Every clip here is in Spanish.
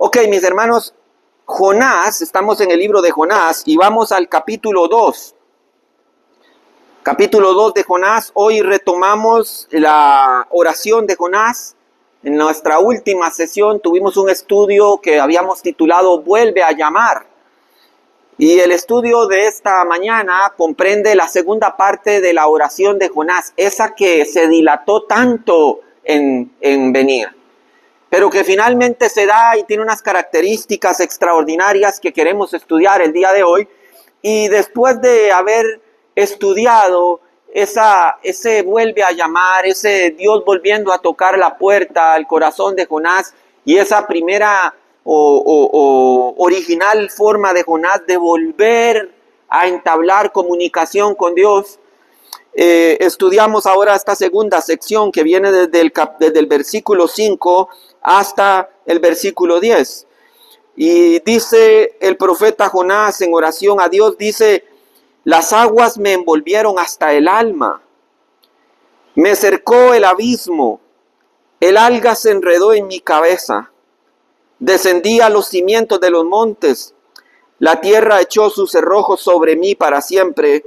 Ok, mis hermanos, Jonás, estamos en el libro de Jonás y vamos al capítulo 2. Capítulo 2 de Jonás. Hoy retomamos la oración de Jonás. En nuestra última sesión tuvimos un estudio que habíamos titulado Vuelve a llamar. Y el estudio de esta mañana comprende la segunda parte de la oración de Jonás, esa que se dilató tanto en venir, pero que finalmente se da y tiene unas características extraordinarias que queremos estudiar el día de hoy. Y después de haber estudiado ese vuelve a llamar, ese Dios volviendo a tocar la puerta al corazón de Jonás, y esa primera original forma de Jonás de volver a entablar comunicación con Dios, estudiamos ahora esta segunda sección que viene desde el versículo 5 hasta el versículo 10. Y dice el profeta Jonás en oración a Dios, dice: las aguas me envolvieron hasta el alma, me cercó el abismo, el alga se enredó en mi cabeza, descendí a los cimientos de los montes, la tierra echó sus cerrojos sobre mí para siempre,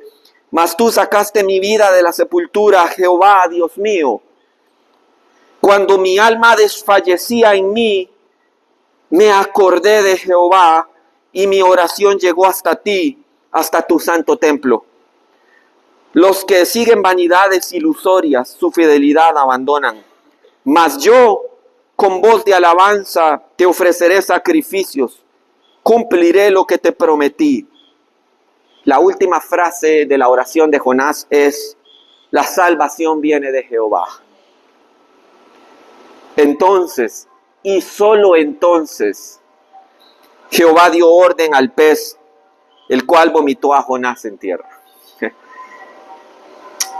mas tú sacaste mi vida de la sepultura, Jehová, Dios mío. Cuando mi alma desfallecía en mí, me acordé de Jehová y mi oración llegó hasta ti, hasta tu santo templo. Los que siguen vanidades ilusorias, su fidelidad abandonan. Mas yo, con voz de alabanza, te ofreceré sacrificios. Cumpliré lo que te prometí. La última frase de la oración de Jonás es: la salvación viene de Jehová. Entonces, y solo entonces, Jehová dio orden al pez, el cual vomitó a Jonás en tierra.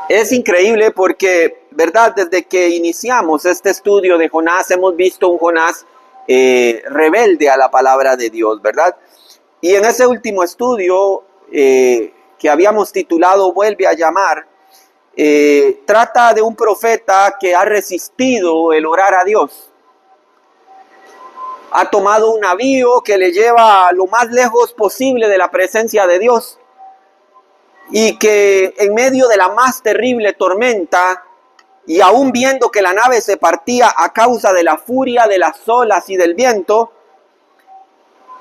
Es increíble porque, ¿verdad? Desde que iniciamos este estudio de Jonás, hemos visto un Jonás rebelde a la palabra de Dios, ¿verdad? Y en ese último estudio que habíamos titulado Vuelve a llamar, trata de un profeta que ha resistido el orar a Dios. Ha tomado un navío que le lleva lo más lejos posible de la presencia de Dios, y que en medio de la más terrible tormenta, y aún viendo que la nave se partía a causa de la furia de las olas y del viento,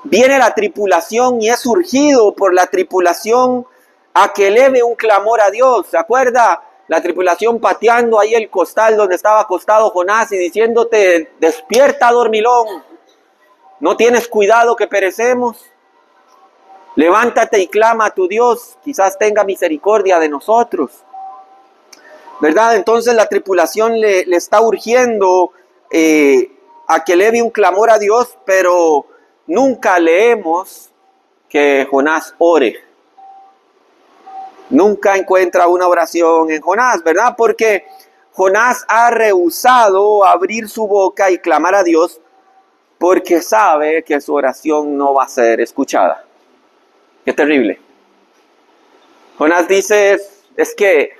viene la tripulación y es urgido por la tripulación a que eleve un clamor a Dios. ¿Se acuerda? La tripulación pateando ahí el costal donde estaba acostado Jonás y diciéndote: despierta, dormilón, ¿no tienes cuidado que perecemos? Levántate y clama a tu Dios, quizás tenga misericordia de nosotros, ¿verdad? Entonces la tripulación le está urgiendo a que eleve un clamor a Dios, pero nunca leemos que Jonás ore. Nunca encuentra una oración en Jonás, ¿verdad? Porque Jonás ha rehusado abrir su boca y clamar a Dios porque sabe que su oración no va a ser escuchada. Qué terrible. Jonás dice: es que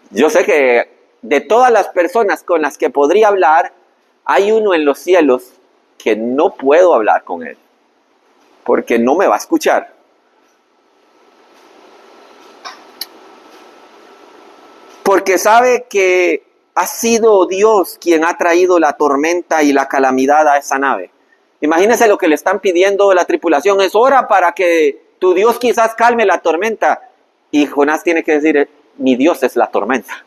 yo sé que de todas las personas con las que podría hablar, hay uno en los cielos que no puedo hablar con él, porque no me va a escuchar. Porque sabe que ha sido Dios quien ha traído la tormenta y la calamidad a esa nave. Imagínense lo que le están pidiendo la tripulación: es hora para que tu Dios quizás calme la tormenta. Y Jonás tiene que decir: mi Dios es la tormenta.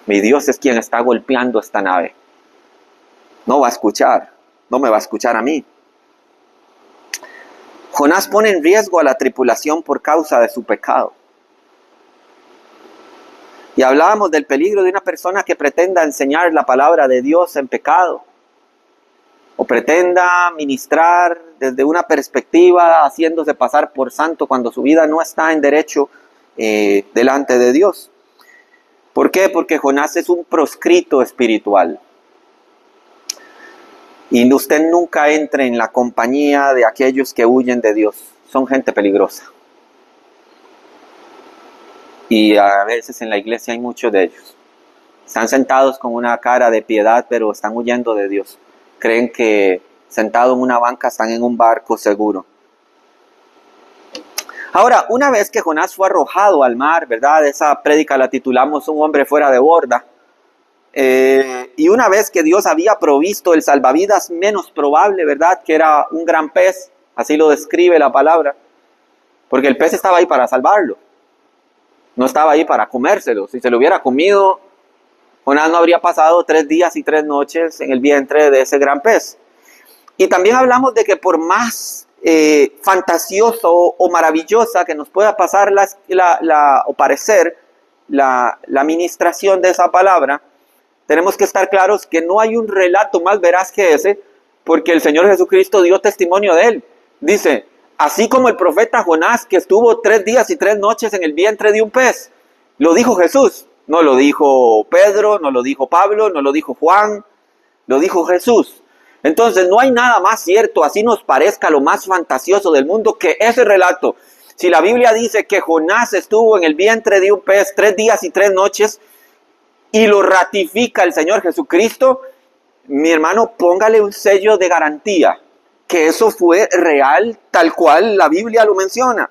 Mi Dios es quien está golpeando esta nave. No va a escuchar, no me va a escuchar a mí. Jonás pone en riesgo a la tripulación por causa de su pecado. Y hablábamos del peligro de una persona que pretenda enseñar la palabra de Dios en pecado, o pretenda ministrar desde una perspectiva haciéndose pasar por santo cuando su vida no está en derecho delante de Dios. ¿Por qué? Porque Jonás es un proscrito espiritual. Y usted nunca entre en la compañía de aquellos que huyen de Dios. Son gente peligrosa. Y a veces en la iglesia hay muchos de ellos. Están sentados con una cara de piedad, pero están huyendo de Dios. Creen que sentado en una banca, están en un barco seguro. Ahora, una vez que Jonás fue arrojado al mar, ¿verdad? Esa prédica la titulamos Un hombre fuera de borda. Y una vez que Dios había provisto el salvavidas menos probable, ¿verdad? Que era un gran pez, así lo describe la palabra. Porque el pez estaba ahí para salvarlo. No estaba ahí para comérselo. Si se lo hubiera comido, Jonás no habría pasado 3 días y 3 noches en el vientre de ese gran pez. Y también hablamos de que por más fantasioso o maravillosa que nos pueda pasar o parecer la administración de esa palabra, tenemos que estar claros que no hay un relato más veraz que ese, porque el Señor Jesucristo dio testimonio de él. Dice, así como el profeta Jonás, que estuvo 3 días y 3 noches en el vientre de un pez, lo dijo Jesús. No lo dijo Pedro, no lo dijo Pablo, no lo dijo Juan, lo dijo Jesús. Entonces no hay nada más cierto, así nos parezca lo más fantasioso del mundo, que ese relato. Si la Biblia dice que Jonás estuvo en el vientre de un pez 3 días y 3 noches y lo ratifica el Señor Jesucristo, mi hermano, póngale un sello de garantía, que eso fue real tal cual la Biblia lo menciona.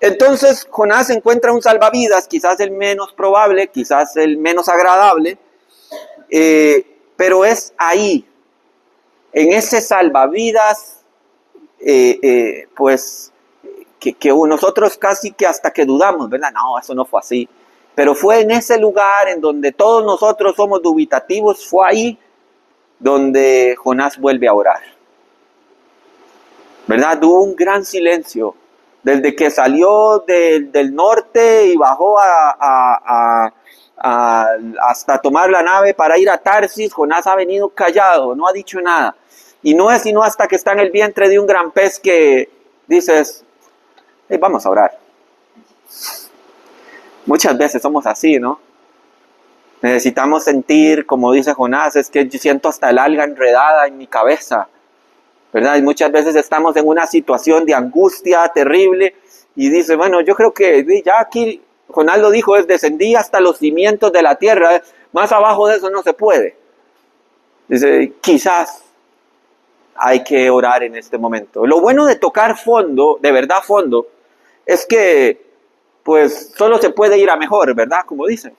Entonces Jonás encuentra un salvavidas, quizás el menos probable, quizás el menos agradable, pero es ahí, en ese salvavidas, pues que nosotros casi que hasta que dudamos, ¿verdad? No, eso no fue así. Pero fue en ese lugar en donde todos nosotros somos dubitativos, fue ahí donde Jonás vuelve a orar. ¿Verdad? Hubo un gran silencio. Desde que salió del norte y bajó hasta tomar la nave para ir a Tarsis, Jonás ha venido callado, no ha dicho nada. Y no es sino hasta que está en el vientre de un gran pez que dices, hey, vamos a orar. Muchas veces somos así, ¿no? Necesitamos sentir, como dice Jonás, es que yo siento hasta el alga enredada en mi cabeza, ¿verdad? Y muchas veces estamos en una situación de angustia terrible y dice, bueno, yo creo que ya aquí, Jonás lo dijo, es descendí hasta los cimientos de la tierra, más abajo de eso no se puede. Dice, quizás hay que orar en este momento. Lo bueno de tocar fondo, de verdad fondo, es que pues solo se puede ir a mejor, ¿verdad? Como dicen,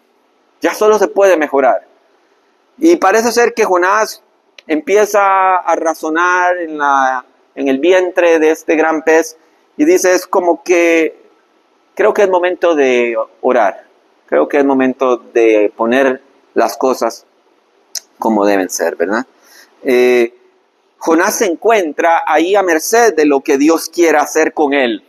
ya solo se puede mejorar. Y parece ser que Jonás empieza a razonar en el vientre de este gran pez y dice, es como que creo que es momento de orar, creo que es momento de poner las cosas como deben ser, ¿verdad? Jonás se encuentra ahí a merced de lo que Dios quiera hacer con él.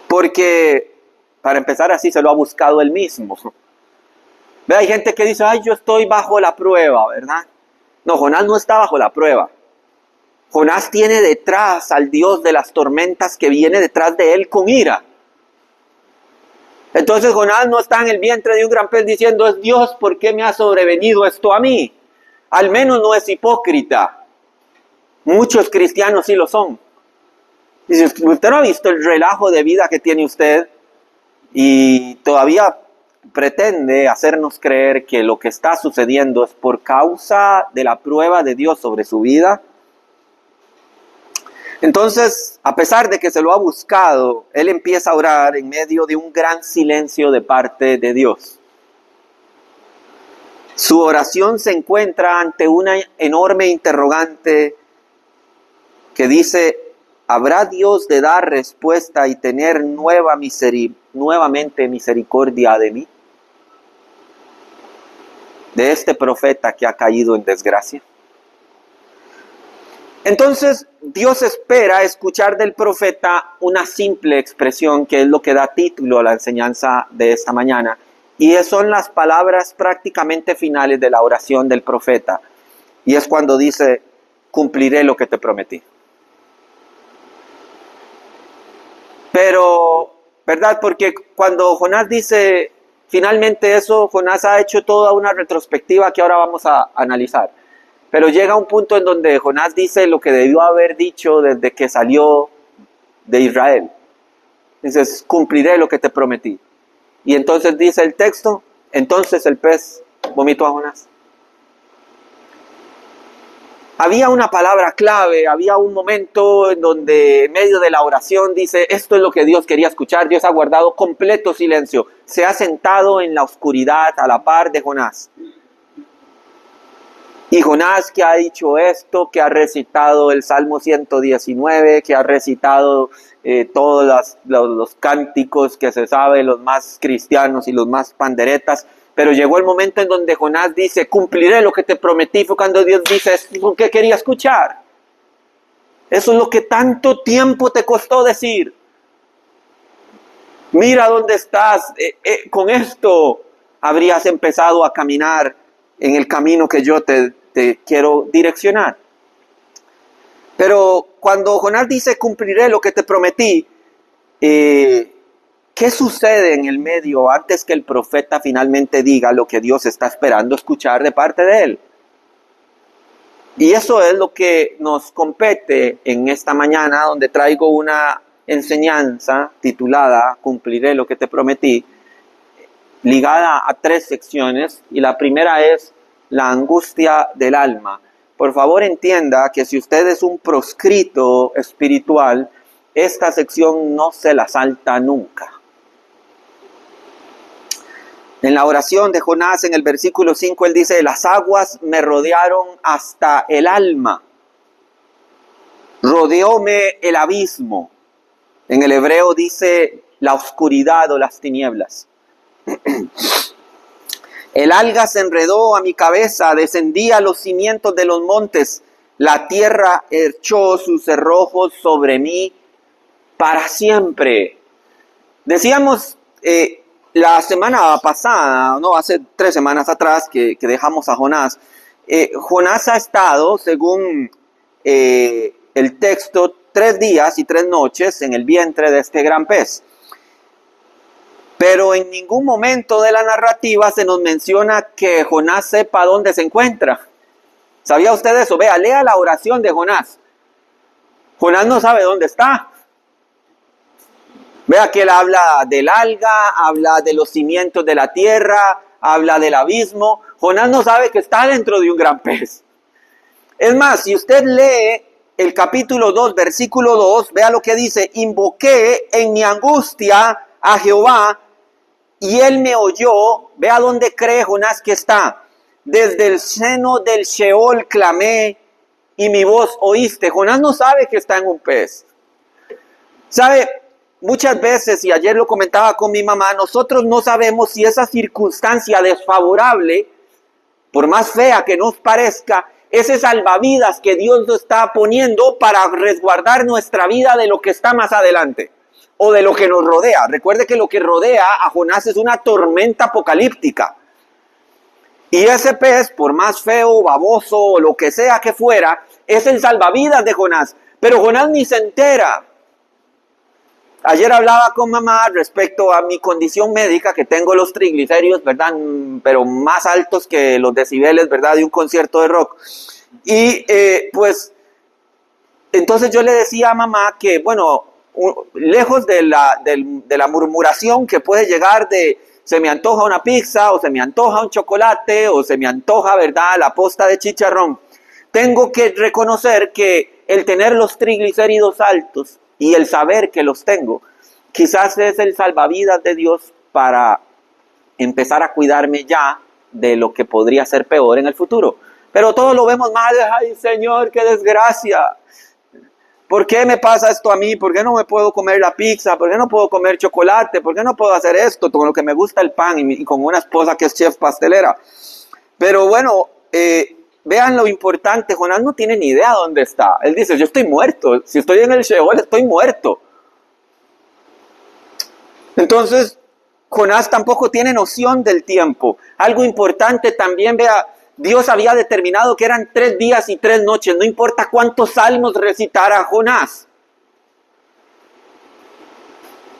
Porque, para empezar así, se lo ha buscado él mismo. ¿Ve? Hay gente que dice, ay, yo estoy bajo la prueba, ¿verdad? No, Jonás no está bajo la prueba. Jonás tiene detrás al Dios de las tormentas que viene detrás de él con ira. Entonces Jonás no está en el vientre de un gran pez diciendo, es Dios, ¿por qué me ha sobrevenido esto a mí? Al menos no es hipócrita. Muchos cristianos sí lo son. Dice, usted no ha visto el relajo de vida que tiene usted y todavía pretende hacernos creer que lo que está sucediendo es por causa de la prueba de Dios sobre su vida. Entonces, a pesar de que se lo ha buscado, él empieza a orar en medio de un gran silencio de parte de Dios. Su oración se encuentra ante una enorme interrogante que dice, ¿habrá Dios de dar respuesta y tener nuevamente misericordia de mí? De este profeta que ha caído en desgracia. Entonces, Dios espera escuchar del profeta una simple expresión que es lo que da título a la enseñanza de esta mañana. Y son las palabras prácticamente finales de la oración del profeta. Y es cuando dice, cumpliré lo que te prometí. Pero, ¿verdad? Porque cuando Jonás dice finalmente eso, Jonás ha hecho toda una retrospectiva que ahora vamos a analizar. Pero llega un punto en donde Jonás dice lo que debió haber dicho desde que salió de Israel. Dices, cumpliré lo que te prometí. Y entonces dice el texto, entonces el pez vomitó a Jonás. Había una palabra clave, había un momento en donde en medio de la oración dice, esto es lo que Dios quería escuchar. Dios ha guardado completo silencio. Se ha sentado en la oscuridad a la par de Jonás. Y Jonás, que ha dicho esto, que ha recitado el Salmo 119, que ha recitado todos los cánticos que se sabe, los más cristianos y los más panderetas. Pero llegó el momento en donde Jonás dice, cumpliré lo que te prometí. Fue cuando Dios dice, ¿eso es lo que quería escuchar? Eso es lo que tanto tiempo te costó decir. Mira dónde estás. Con esto habrías empezado a caminar en el camino que yo te quiero direccionar. Pero cuando Jonás dice, cumpliré lo que te prometí, ¿qué sucede en el medio antes que el profeta finalmente diga lo que Dios está esperando escuchar de parte de él? Y eso es lo que nos compete en esta mañana, donde traigo una enseñanza titulada Cumpliré lo que te prometí, ligada a 3 secciones, y la primera es la angustia del alma. Por favor, entienda que si usted es un proscrito espiritual, esta sección no se la salta nunca. En la oración de Jonás, en el versículo 5, él dice, las aguas me rodearon hasta el alma, rodeóme el abismo. En el hebreo dice la oscuridad o las tinieblas. El alga se enredó a mi cabeza, descendí a los cimientos de los montes, la tierra echó sus cerrojos sobre mí para siempre. Decíamos la semana pasada, no, hace 3 semanas atrás que dejamos a Jonás. Jonás ha estado, según el texto, 3 días y 3 noches en el vientre de este gran pez. Pero en ningún momento de la narrativa se nos menciona que Jonás sepa dónde se encuentra. ¿Sabía usted eso? Vea, lea la oración de Jonás. Jonás no sabe dónde está. Vea que él habla del alga, habla de los cimientos de la tierra, habla del abismo. Jonás no sabe que está dentro de un gran pez. Es más, si usted lee el capítulo 2, versículo 2, vea lo que dice, invoqué en mi angustia a Jehová, y él me oyó. Vea dónde cree Jonás que está. Desde el seno del Sheol clamé y mi voz oíste. Jonás no sabe que está en un pez. ¿Sabe? Muchas veces, y ayer lo comentaba con mi mamá, nosotros no sabemos si esa circunstancia desfavorable, por más fea que nos parezca, ese salvavidas que Dios nos está poniendo para resguardar nuestra vida de lo que está más adelante. O de lo que nos rodea. Recuerde que lo que rodea a Jonás es una tormenta apocalíptica. Y ese pez, por más feo, baboso o lo que sea que fuera, es el salvavidas de Jonás. Pero Jonás ni se entera. Ayer hablaba con mamá respecto a mi condición médica, que tengo los triglicéridos, ¿verdad? Pero más altos que los decibeles, ¿verdad? De un concierto de rock. Y pues, entonces yo le decía a mamá que, bueno, lejos de la murmuración que puede llegar de se me antoja una pizza o se me antoja un chocolate o se me antoja, ¿verdad?, la posta de chicharrón, tengo que reconocer que el tener los triglicéridos altos y el saber que los tengo, quizás es el salvavidas de Dios para empezar a cuidarme ya de lo que podría ser peor en el futuro. Pero todos lo vemos mal. Ay, Señor, qué desgracia. ¿Por qué me pasa esto a mí? ¿Por qué no me puedo comer la pizza? ¿Por qué no puedo comer chocolate? ¿Por qué no puedo hacer esto con lo que me gusta el pan y con una esposa que es chef pastelera? Pero bueno, vean lo importante. Jonás no tiene ni idea dónde está. Él dice, yo estoy muerto. Si estoy en el Sheol, estoy muerto. Entonces, Jonás tampoco tiene noción del tiempo. Algo importante también, vea, Dios había determinado que eran 3 días y 3 noches, no importa cuántos salmos recitara Jonás.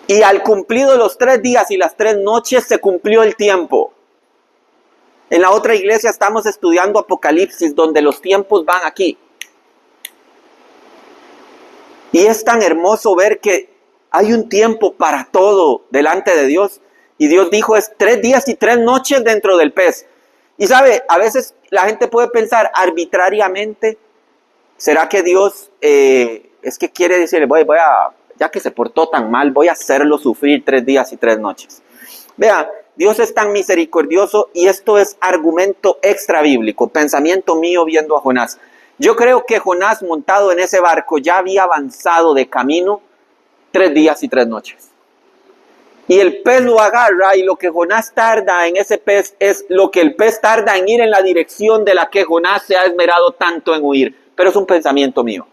Y al cumplido los 3 días y las 3 noches se cumplió el tiempo. En la otra iglesia estamos estudiando Apocalipsis, donde los tiempos van aquí. Y es tan hermoso ver que hay un tiempo para todo delante de Dios. Y Dios dijo, es 3 días y 3 noches dentro del pez. Y sabe, a veces la gente puede pensar arbitrariamente, ¿Será que Dios es que quiere decirle, ya que se portó tan mal, voy a hacerlo sufrir 3 días y 3 noches? Vea, Dios es tan misericordioso y esto es argumento extra bíblico, pensamiento mío viendo a Jonás. Yo creo que Jonás montado en ese barco ya había avanzado de camino 3 días y 3 noches. Y el pez lo agarra y lo que Jonás tarda en ese pez es lo que el pez tarda en ir en la dirección de la que Jonás se ha esmerado tanto en huir. Pero es un pensamiento mío.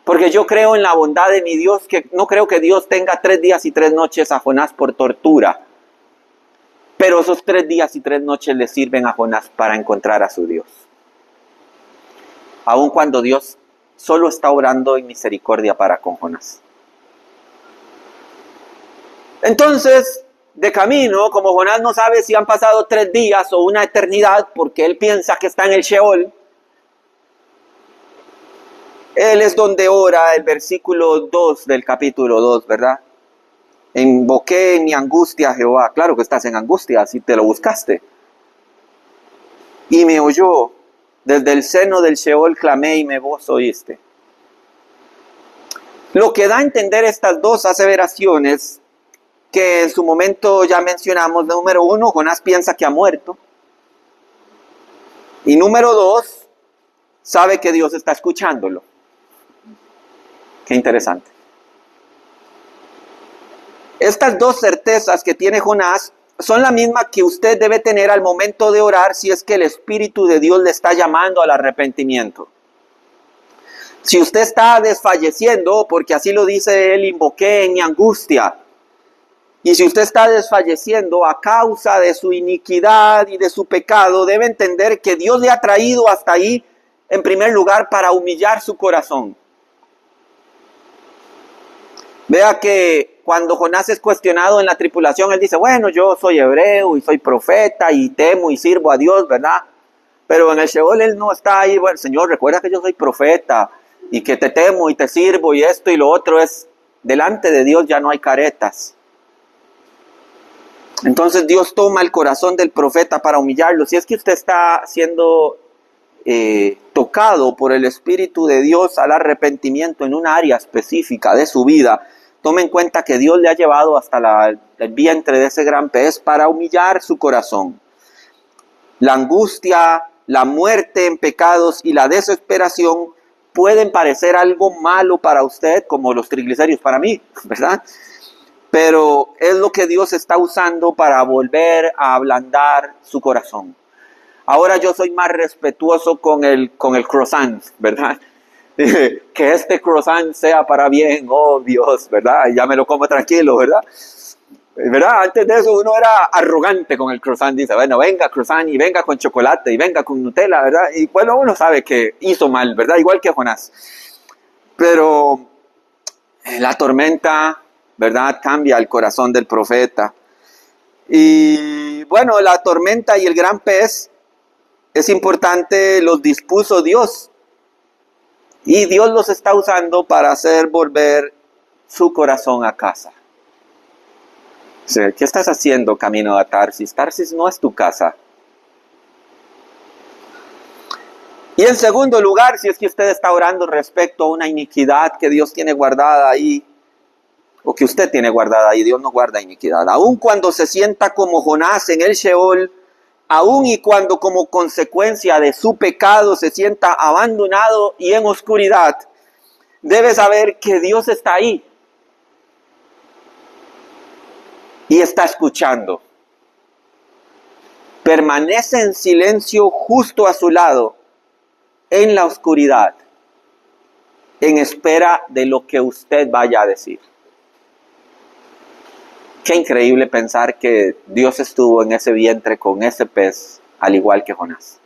Porque yo creo en la bondad de mi Dios, que no creo que Dios tenga 3 días y 3 noches a Jonás por tortura. Pero esos 3 días y 3 noches le sirven a Jonás para encontrar a su Dios. Aun cuando Dios solo está obrando en misericordia para con Jonás. Entonces, de camino, como Jonás no sabe si han pasado 3 días o una eternidad, porque él piensa que está en el Sheol, él es donde ora el versículo 2 del capítulo 2, ¿verdad? Invoqué en mi angustia a Jehová. Claro que estás en angustia, si te lo buscaste. Y me oyó, desde el seno del Sheol clamé y me vos oíste. Lo que da a entender estas dos aseveraciones, que en su momento ya mencionamos, número 1, Jonás piensa que ha muerto. Y número 2, sabe que Dios está escuchándolo. Qué interesante. Estas dos certezas que tiene Jonás son la misma que usted debe tener al momento de orar si es que el Espíritu de Dios le está llamando al arrepentimiento. Si usted está desfalleciendo, porque así lo dice él, invoqué en mi angustia. Y si usted está desfalleciendo a causa de su iniquidad y de su pecado, debe entender que Dios le ha traído hasta ahí, en primer lugar, para humillar su corazón. Vea que cuando Jonás es cuestionado en la tripulación, él dice, bueno, yo soy hebreo y soy profeta y temo y sirvo a Dios, ¿verdad? Pero en el Sheol él no está ahí, bueno, Señor, recuerda que yo soy profeta y que te temo y te sirvo y esto y lo otro es, delante de Dios ya no hay caretas. Entonces Dios toma el corazón del profeta para humillarlo. Si es que usted está siendo tocado por el Espíritu de Dios al arrepentimiento en una área específica de su vida, tome en cuenta que Dios le ha llevado hasta el vientre de ese gran pez para humillar su corazón. La angustia, la muerte en pecados y la desesperación pueden parecer algo malo para usted, como los triglicéridos para mí, ¿verdad? Pero es lo que Dios está usando para volver a ablandar su corazón. Ahora yo soy más respetuoso con el croissant, ¿verdad? Que este croissant sea para bien, oh Dios, ¿verdad? Y ya me lo como tranquilo, ¿verdad? ¿Verdad? Antes de eso uno era arrogante con el croissant, dice, bueno, venga croissant y venga con chocolate y venga con Nutella, ¿verdad? Y bueno, uno sabe que hizo mal, ¿verdad? Igual que Jonás. Pero la tormenta, ¿verdad? Cambia el corazón del profeta. Y bueno, la tormenta y el gran pez, es importante, los dispuso Dios. Y Dios los está usando para hacer volver su corazón a casa. O sea, ¿qué estás haciendo camino a Tarsis? Tarsis no es tu casa. Y en segundo lugar, si es que usted está orando respecto a una iniquidad que Dios tiene guardada ahí, o que usted tiene guardada ahí, Dios no guarda iniquidad. Aun cuando se sienta como Jonás en el Sheol, aun y cuando como consecuencia de su pecado se sienta abandonado y en oscuridad, debe saber que Dios está ahí y está escuchando. Permanece en silencio justo a su lado, en la oscuridad, en espera de lo que usted vaya a decir. Qué increíble pensar que Dios estuvo en ese vientre con ese pez, al igual que Jonás.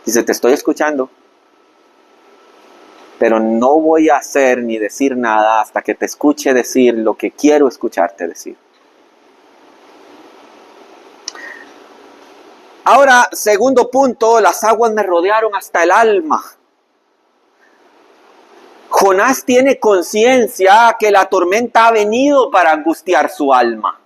Dice, te estoy escuchando, pero no voy a hacer ni decir nada hasta que te escuche decir lo que quiero escucharte decir. Ahora, segundo punto, las aguas me rodearon hasta el alma. Jonás tiene conciencia que la tormenta ha venido para angustiar su alma.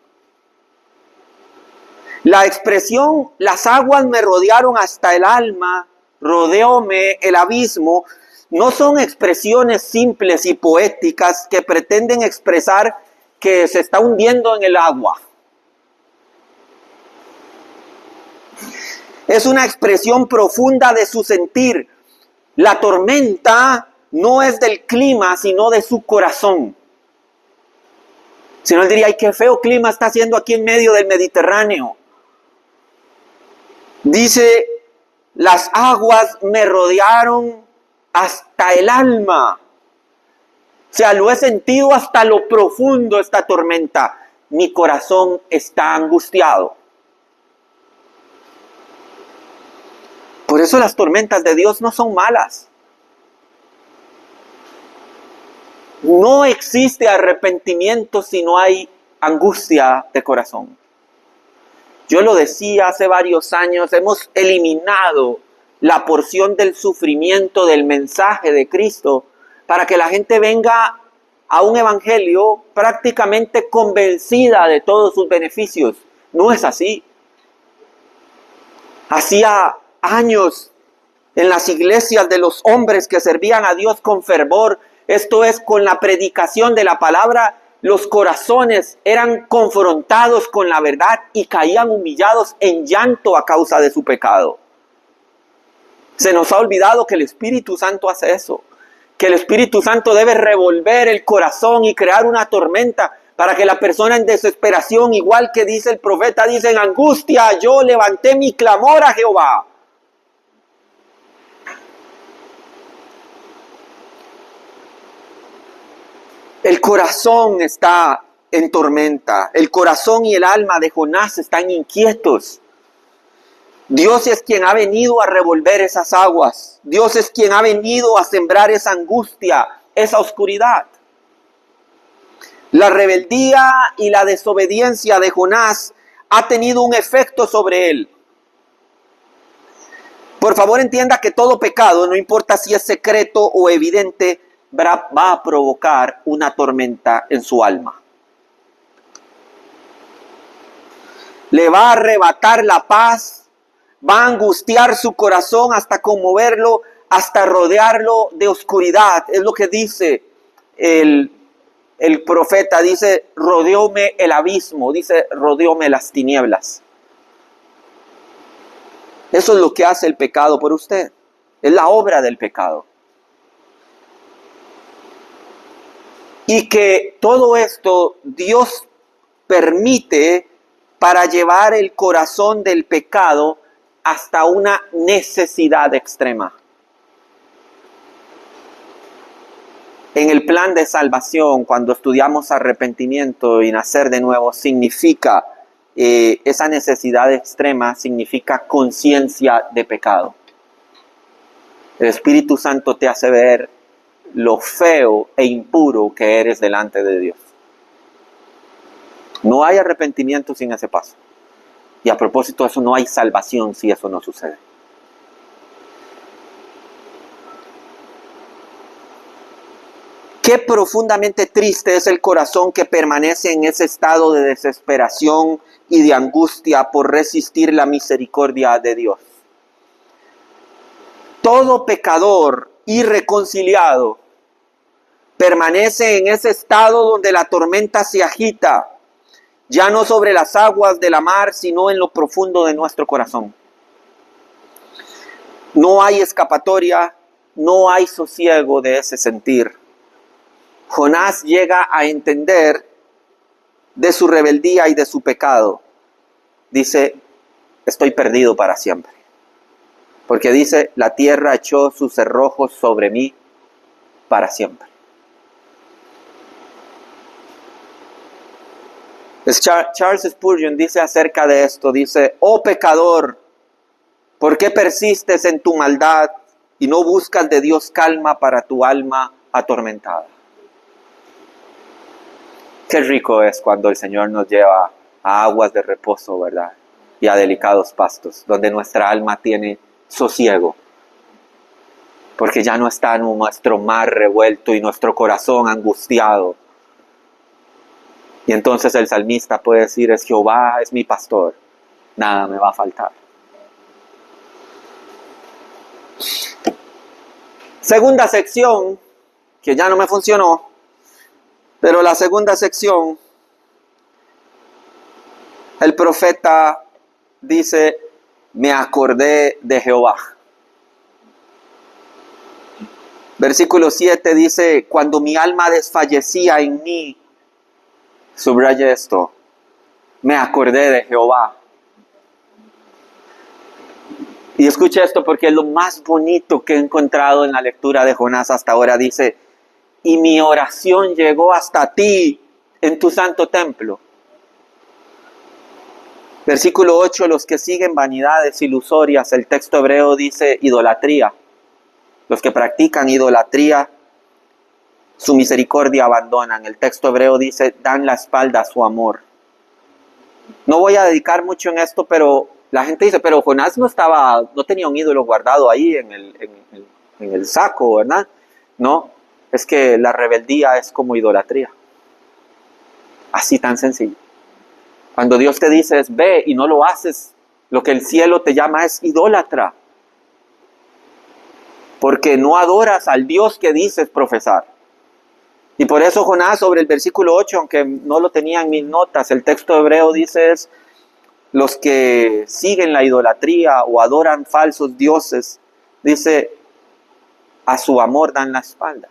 La expresión, las aguas me rodearon hasta el alma, rodeóme el abismo, no son expresiones simples y poéticas que pretenden expresar que se está hundiendo en el agua. Es una expresión profunda de su sentir. La tormenta no es del clima, sino de su corazón. Si no, él diría, ay, qué feo clima está haciendo aquí en medio del Mediterráneo. Dice, las aguas me rodearon hasta el alma. O sea, lo he sentido hasta lo profundo esta tormenta. Mi corazón está angustiado. Por eso las tormentas de Dios no son malas. No existe arrepentimiento si no hay angustia de corazón. Yo lo decía hace varios años, hemos eliminado la porción del sufrimiento del mensaje de Cristo para que la gente venga a un evangelio prácticamente convencida de todos sus beneficios. No es así. Hacía años en las iglesias de los hombres que servían a Dios con fervor, esto es, con la predicación de la palabra, los corazones eran confrontados con la verdad y caían humillados en llanto a causa de su pecado. Se nos ha olvidado que el Espíritu Santo hace eso, que el Espíritu Santo debe revolver el corazón y crear una tormenta para que la persona en desesperación, igual que dice el profeta, dice en angustia, yo levanté mi clamor a Jehová. El corazón está en tormenta. El corazón y el alma de Jonás están inquietos. Dios es quien ha venido a revolver esas aguas. Dios es quien ha venido a sembrar esa angustia, esa oscuridad. La rebeldía y la desobediencia de Jonás ha tenido un efecto sobre él. Por favor, entienda que todo pecado, no importa si es secreto o evidente, va a provocar una tormenta en su alma. Le va a arrebatar la paz, va a angustiar su corazón hasta conmoverlo, hasta rodearlo de oscuridad. Es lo que dice el profeta, dice, rodeóme el abismo, dice, rodeóme las tinieblas. Eso es lo que hace el pecado por usted. Es la obra del pecado. Y que todo esto Dios permite para llevar el corazón del pecado hasta una necesidad extrema. En el plan de salvación, cuando estudiamos arrepentimiento y nacer de nuevo, significa, esa necesidad extrema significa conciencia de pecado. El Espíritu Santo te hace ver lo feo e impuro que eres delante de Dios. No hay arrepentimiento sin ese paso. Y a propósito de eso, no hay salvación si eso no sucede. Qué profundamente triste es el corazón que permanece en ese estado de desesperación y de angustia por resistir la misericordia de Dios. Todo pecador irreconciliado permanece en ese estado donde la tormenta se agita, ya no sobre las aguas de la mar, sino en lo profundo de nuestro corazón. No hay escapatoria, no hay sosiego de ese sentir. Jonás llega a entender de su rebeldía y de su pecado. Dice, estoy perdido para siempre. Porque dice, la tierra echó sus cerrojos sobre mí para siempre. Charles Spurgeon dice acerca de esto, dice, oh pecador, ¿por qué persistes en tu maldad y no buscas de Dios calma para tu alma atormentada? Qué rico es cuando el Señor nos lleva a aguas de reposo, ¿verdad? Y a delicados pastos, donde nuestra alma tiene sosiego. Porque ya no está nuestro mar revuelto y nuestro corazón angustiado. Y entonces el salmista puede decir, es Jehová, es mi pastor, nada me va a faltar. Segunda sección, que ya no me funcionó, pero la segunda sección, el profeta dice, me acordé de Jehová. Versículo 7 dice, cuando mi alma desfallecía en mí, subraya esto, me acordé de Jehová. Y escucha esto porque es lo más bonito que he encontrado en la lectura de Jonás hasta ahora. Dice, y mi oración llegó hasta ti en tu santo templo. Versículo 8, los que siguen vanidades ilusorias, el texto hebreo dice idolatría. Los que practican idolatría, su misericordia abandonan. El texto hebreo dice, dan la espalda a su amor. No voy a dedicar mucho en esto, pero la gente dice, pero Jonás no tenía un ídolo guardado ahí en el saco, ¿verdad? No, es que la rebeldía es como idolatría. Así tan sencillo. Cuando Dios te dice, ve y no lo haces, lo que el cielo te llama es idólatra. Porque no adoras al Dios que dices profesar. Y por eso Jonás, sobre el versículo 8, aunque no lo tenía en mis notas, el texto hebreo dice es, los que siguen la idolatría o adoran falsos dioses, dice, a su amor dan la espalda,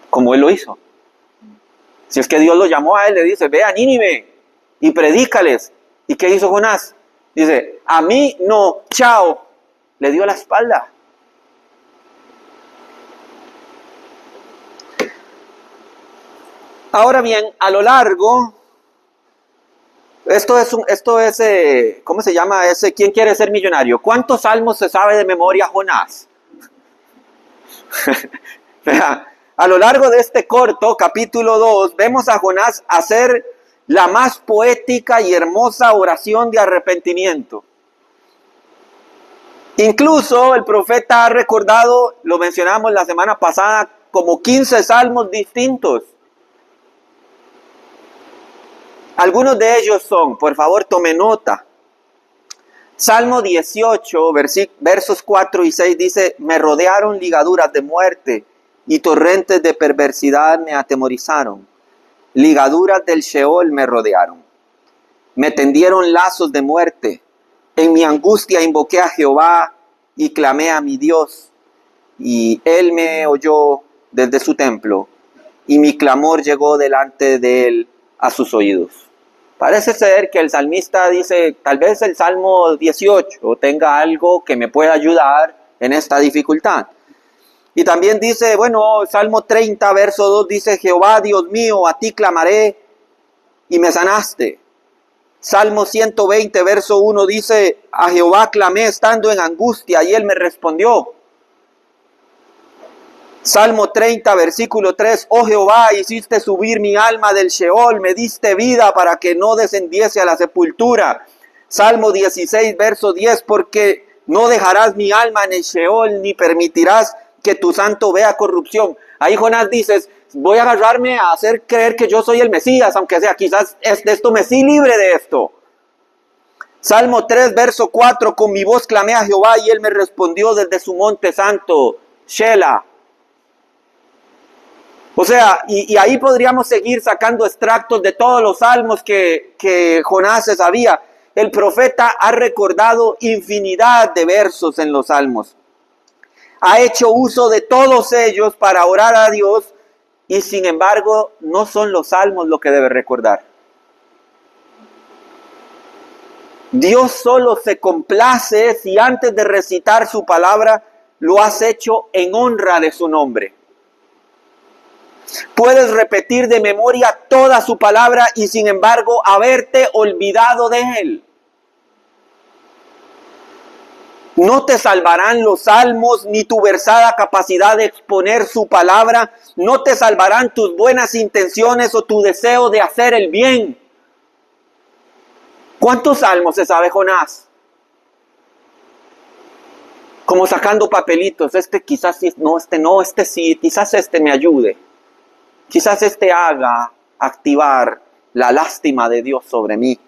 como él lo hizo. Si es que Dios lo llamó a él, le dice, ve a Nínive y predícales. ¿Y qué hizo Jonás? Dice, a mí no, chao, le dio la espalda. Ahora bien, a lo largo, esto es ¿cómo se llama ese? ¿Quién quiere ser millonario? ¿Cuántos salmos se sabe de memoria Jonás? A lo largo de este corto, capítulo 2, vemos a Jonás hacer la más poética y hermosa oración de arrepentimiento. Incluso el profeta ha recordado, lo mencionamos la semana pasada, como 15 salmos distintos. Algunos de ellos son, por favor tome nota. Salmo 18, versos 4 y 6 dice, me rodearon ligaduras de muerte y torrentes de perversidad me atemorizaron. Ligaduras del Sheol me rodearon. Me tendieron lazos de muerte. En mi angustia invoqué a Jehová y clamé a mi Dios. Y él me oyó desde su templo y mi clamor llegó delante de él a sus oídos. Parece ser que el salmista dice, tal vez el Salmo 18 tenga algo que me pueda ayudar en esta dificultad. Y también dice, bueno, Salmo 30, verso 2 dice, Jehová, Dios mío, a ti clamaré y me sanaste. Salmo 120, verso 1 dice, a Jehová clamé estando en angustia y él me respondió. Salmo 30, versículo 3, oh Jehová, hiciste subir mi alma del Sheol, me diste vida para que no descendiese a la sepultura. Salmo 16, verso 10, porque no dejarás mi alma en el Sheol, ni permitirás que tu santo vea corrupción. Ahí Jonás dice, voy a agarrarme a hacer creer que yo soy el Mesías, aunque sea, quizás esto me sí libre de esto. Salmo 3, verso 4, con mi voz clamé a Jehová y él me respondió desde su monte santo, Shelah. O sea, y ahí podríamos seguir sacando extractos de todos los salmos que Jonás se sabía. El profeta ha recordado infinidad de versos en los salmos. Ha hecho uso de todos ellos para orar a Dios y sin embargo no son los salmos lo que debe recordar. Dios solo se complace si antes de recitar su palabra lo has hecho en honra de su nombre. Puedes repetir de memoria toda su palabra y sin embargo haberte olvidado de él. No te salvarán los salmos ni tu versada capacidad de exponer su palabra. No te salvarán tus buenas intenciones o tu deseo de hacer el bien. ¿Cuántos salmos se sabe Jonás? Como sacando papelitos. Este quizás no, este sí, quizás este me ayude. Quizás este haga activar la lástima de Dios sobre mí.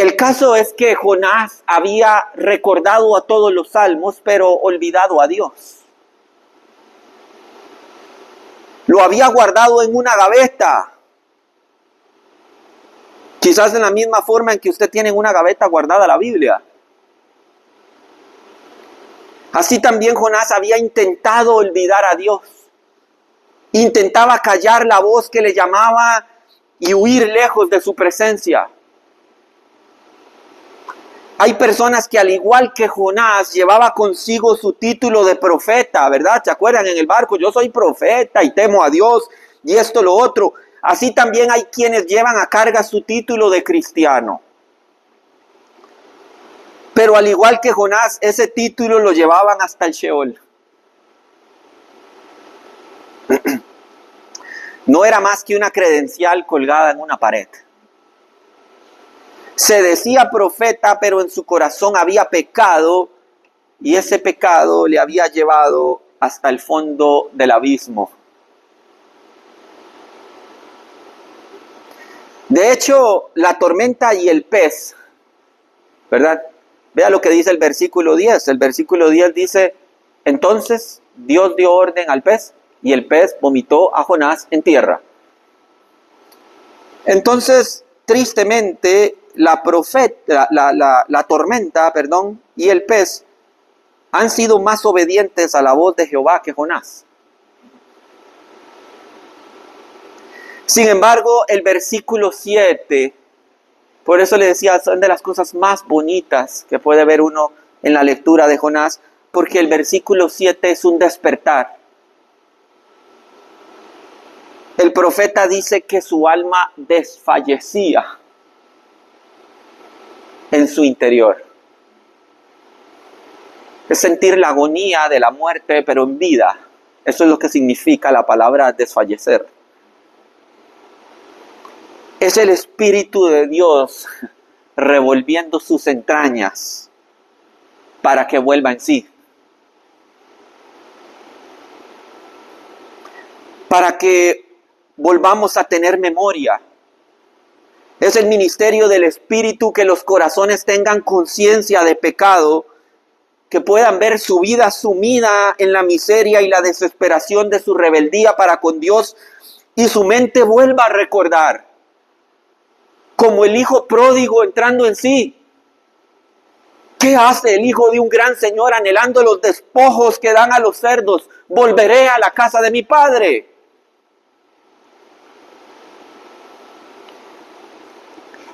El caso es que Jonás había recordado a todos los salmos, pero olvidado a Dios. Lo había guardado en una gaveta. Quizás en la misma forma en que usted tiene en una gaveta guardada la Biblia. Así también Jonás había intentado olvidar a Dios. Intentaba callar la voz que le llamaba y huir lejos de su presencia. Hay personas que al igual que Jonás llevaba consigo su título de profeta, ¿verdad? ¿Se acuerdan en el barco? Yo soy profeta y temo a Dios y esto, lo otro. Así también hay quienes llevan a carga su título de cristiano. Pero al igual que Jonás, ese título lo llevaban hasta el Sheol. No era más que una credencial colgada en una pared. Se decía profeta, pero en su corazón había pecado y ese pecado le había llevado hasta el fondo del abismo. De hecho, la tormenta y el pez, ¿verdad? Vea lo que dice el versículo 10. El versículo 10 dice, entonces Dios dio orden al pez y el pez vomitó a Jonás en tierra. Entonces, tristemente, la tormenta, y el pez han sido más obedientes a la voz de Jehová que Jonás. Sin embargo, el versículo 7, por eso le decía, son de las cosas más bonitas que puede ver uno en la lectura de Jonás, porque el versículo 7 es un despertar. El profeta dice que su alma desfallecía en su interior. Es sentir la agonía de la muerte, pero en vida. Eso es lo que significa la palabra desfallecer. Es el Espíritu de Dios revolviendo sus entrañas para que vuelva en sí. Para que volvamos a tener memoria. Es el ministerio del Espíritu que los corazones tengan conciencia de pecado, que puedan ver su vida sumida en la miseria y la desesperación de su rebeldía para con Dios y su mente vuelva a recordar, como el hijo pródigo entrando en sí. ¿Qué hace el hijo de un gran señor anhelando los despojos que dan a los cerdos? Volveré a la casa de mi padre.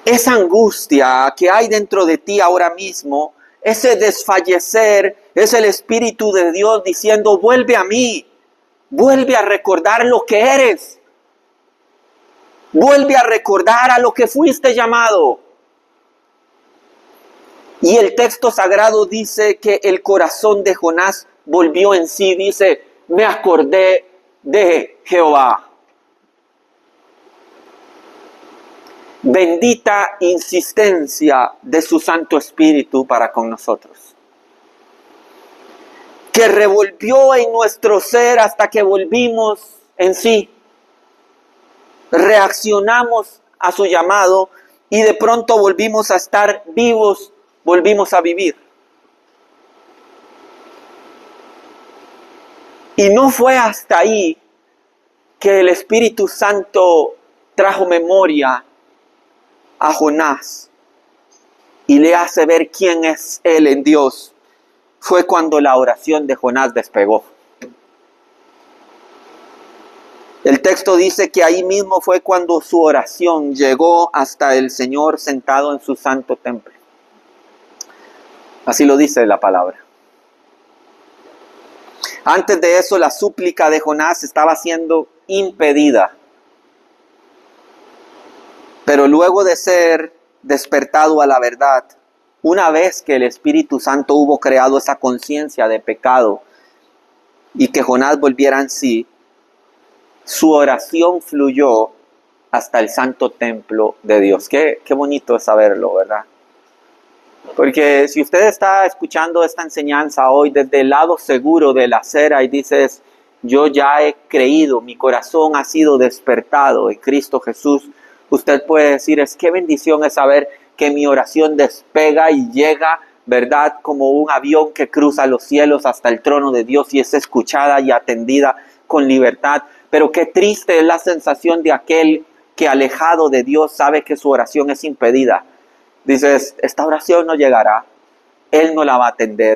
Esa angustia que hay dentro de ti ahora mismo, ese desfallecer, es el Espíritu de Dios diciendo, vuelve a mí, vuelve a recordar lo que eres, vuelve a recordar a lo que fuiste llamado. Y el texto sagrado dice que el corazón de Jonás volvió en sí, dice, me acordé de Jehová. Bendita insistencia de su Santo Espíritu para con nosotros, que revolvió en nuestro ser hasta que volvimos en sí, reaccionamos a su llamado y de pronto volvimos a estar vivos, volvimos a vivir. Y no fue hasta ahí que el Espíritu Santo trajo memoria a Jonás y le hace ver quién es él en Dios. Fue cuando la oración de Jonás despegó. El texto dice que ahí mismo fue cuando su oración llegó hasta el Señor sentado en su santo templo. Así lo dice la palabra. Antes de eso, la súplica de Jonás estaba siendo impedida. Pero luego de ser despertado a la verdad, una vez que el Espíritu Santo hubo creado esa conciencia de pecado y que Jonás volviera en sí, su oración fluyó hasta el santo templo de Dios. Qué bonito es saberlo, ¿verdad? Porque si usted está escuchando esta enseñanza hoy desde el lado seguro de la acera y dices, yo ya he creído, mi corazón ha sido despertado en Cristo Jesús, usted puede decir, qué bendición es saber que mi oración despega y llega, ¿verdad? Como un avión que cruza los cielos hasta el trono de Dios y es escuchada y atendida con libertad. Pero qué triste es la sensación de aquel que alejado de Dios sabe que su oración es impedida. Dices, esta oración no llegará, Él no la va a atender.